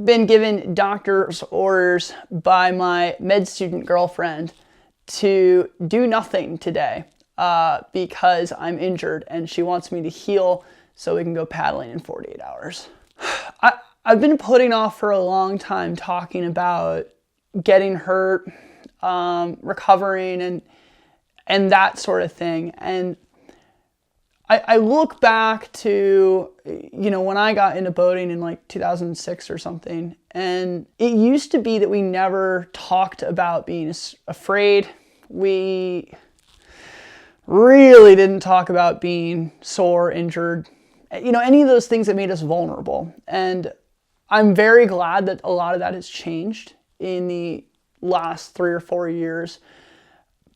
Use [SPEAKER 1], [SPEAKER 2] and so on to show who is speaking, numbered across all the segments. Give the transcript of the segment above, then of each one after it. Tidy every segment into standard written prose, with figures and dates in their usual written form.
[SPEAKER 1] been given doctor's orders by my med student girlfriend to do nothing today because I'm injured and she wants me to heal so we can go paddling in 48 hours. I've been putting off for a long time talking about getting hurt, recovering, and that sort of thing. And I look back to, when I got into boating in like 2006 or something, and it used to be that we never talked about being afraid. We really didn't talk about being sore, injured, any of those things that made us vulnerable. And I'm very glad that a lot of that has changed in the last 3 or 4 years.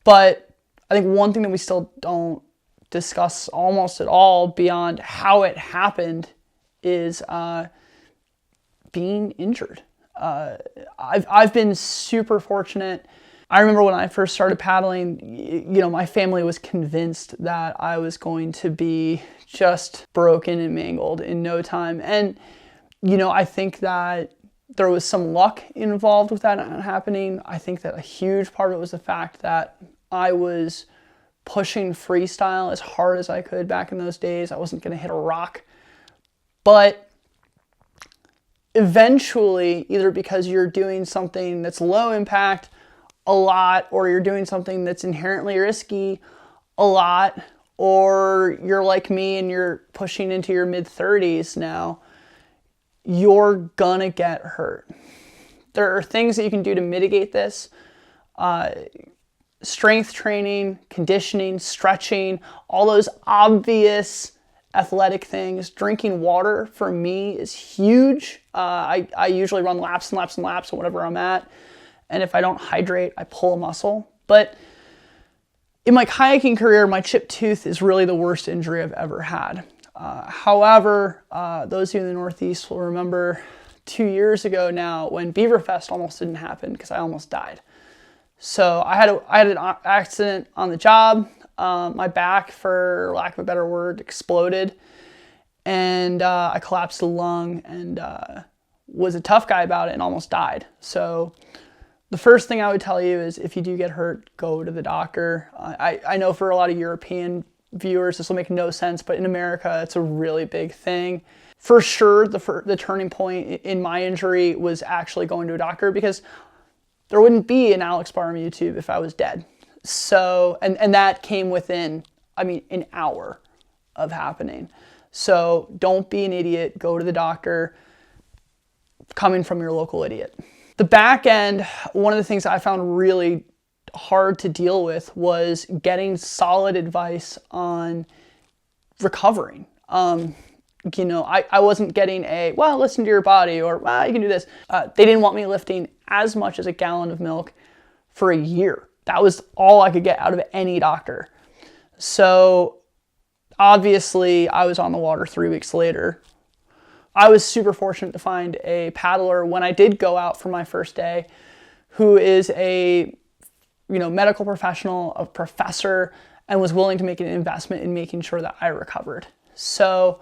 [SPEAKER 1] But I think one thing that we still don't discuss almost at all beyond how it happened is being injured. I've been super fortunate. I remember when I first started paddling, my family was convinced that I was going to be just broken and mangled in no time. And, I think that there was some luck involved with that not happening. I think that a huge part of it was the fact that I was pushing freestyle as hard as I could back in those days. I wasn't going to hit a rock. But eventually, either because you're doing something that's low impact a lot, or you're doing something that's inherently risky a lot, or you're like me and you're pushing into your mid-30s now, you're gonna get hurt. There are things that you can do to mitigate this. Strength training, conditioning, stretching, all those obvious athletic things. Drinking water for me is huge. I usually run laps and laps and laps whatever I'm at. And if I don't hydrate, I pull a muscle. But in my kayaking career, my chipped tooth is really the worst injury I've ever had. However, those of you in the Northeast will remember 2 years ago now when Beaverfest almost didn't happen because I almost died. So I had an accident on the job. My back, for lack of a better word, exploded, and I collapsed the lung and was a tough guy about it and almost died. So the first thing I would tell you is if you do get hurt, go to the doctor. I know for a lot of European viewers this will make no sense, but in America it's a really big thing. For sure, the turning point in my injury was actually going to a doctor, because there wouldn't be an Alex Barham YouTube if I was dead. So, and that came within, an hour of happening. So don't be an idiot, go to the doctor, coming from your local idiot. The back end, one of the things I found really hard to deal with was getting solid advice on recovering. I wasn't getting listen to your body, or, you can do this. They didn't want me lifting as much as a gallon of milk for a year. That was all I could get out of any doctor. So obviously I was on the water 3 weeks later. I was super fortunate to find a paddler when I did go out for my first day, who is a medical professional, a professor, and was willing to make an investment in making sure that I recovered. So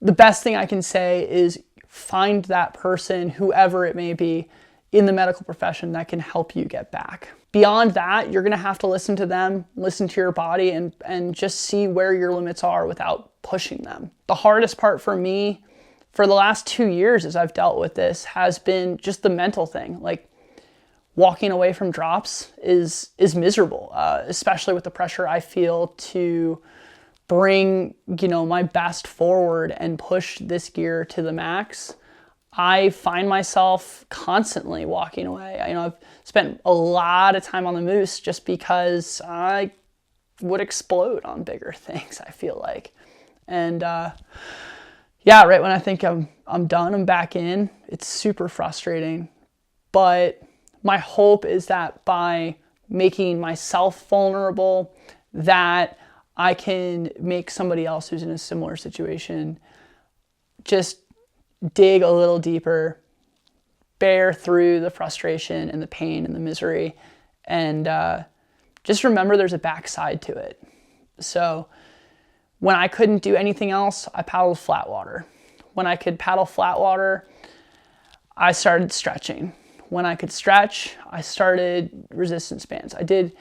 [SPEAKER 1] the best thing I can say is find that person, whoever it may be, in the medical profession that can help you get back. Beyond that, you're gonna have to listen to them, listen to your body, and just see where your limits are without pushing them. The hardest part for me for the last 2 years as I've dealt with this has been just the mental thing. Like, walking away from drops is miserable, especially with the pressure I feel to bring, my best forward and push this gear to the max. I find myself constantly walking away. I've spent a lot of time on the Moose just because I would explode on bigger things, I feel like. And right when I think I'm done, I'm back in. It's super frustrating. But my hope is that by making myself vulnerable, that I can make somebody else who's in a similar situation just dig a little deeper, bear through the frustration and the pain and the misery, and just remember there's a backside to it. So when I couldn't do anything else, I paddled flat water. When I could paddle flat water, I started stretching. When I could stretch, I started resistance bands. I did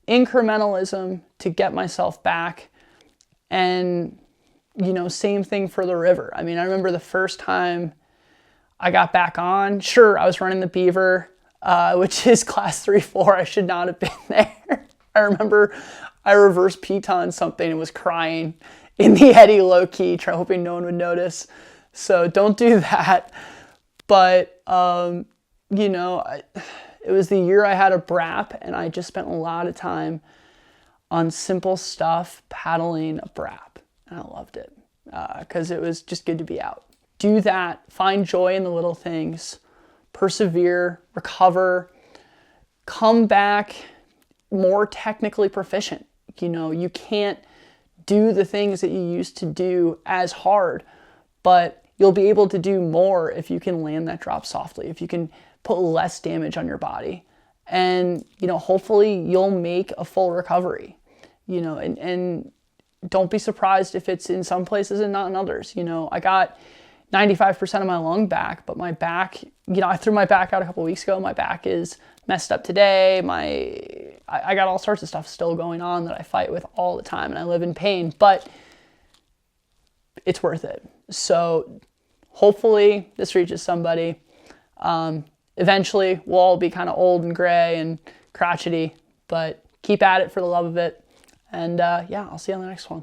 [SPEAKER 1] incrementalism to get myself back. And, same thing for the river. I mean, I remember the first time I got back on, sure, I was running the Beaver, which is class 3-4. I should not have been there. I remember I reverse piton something and was crying in the eddy low key, hoping no one would notice. So don't do that. But, it was the year I had a BRAP, and I just spent a lot of time on simple stuff, paddling a BRAP. And I loved it because it was just good to be out. Do that. Find joy in the little things. Persevere, recover, come back more technically proficient. You can't do the things that you used to do as hard, but you'll be able to do more if you can land that drop softly, if you can put less damage on your body. And, hopefully you'll make a full recovery, and don't be surprised if it's in some places and not in others. I got 95% of my lung back, but my back, I threw my back out a couple weeks ago. My back is messed up today. I got all sorts of stuff still going on that I fight with all the time, and I live in pain, but it's worth it. So hopefully this reaches somebody. Eventually we'll all be kind of old and gray and crotchety, but keep at it for the love of it. And I'll see you on the next one.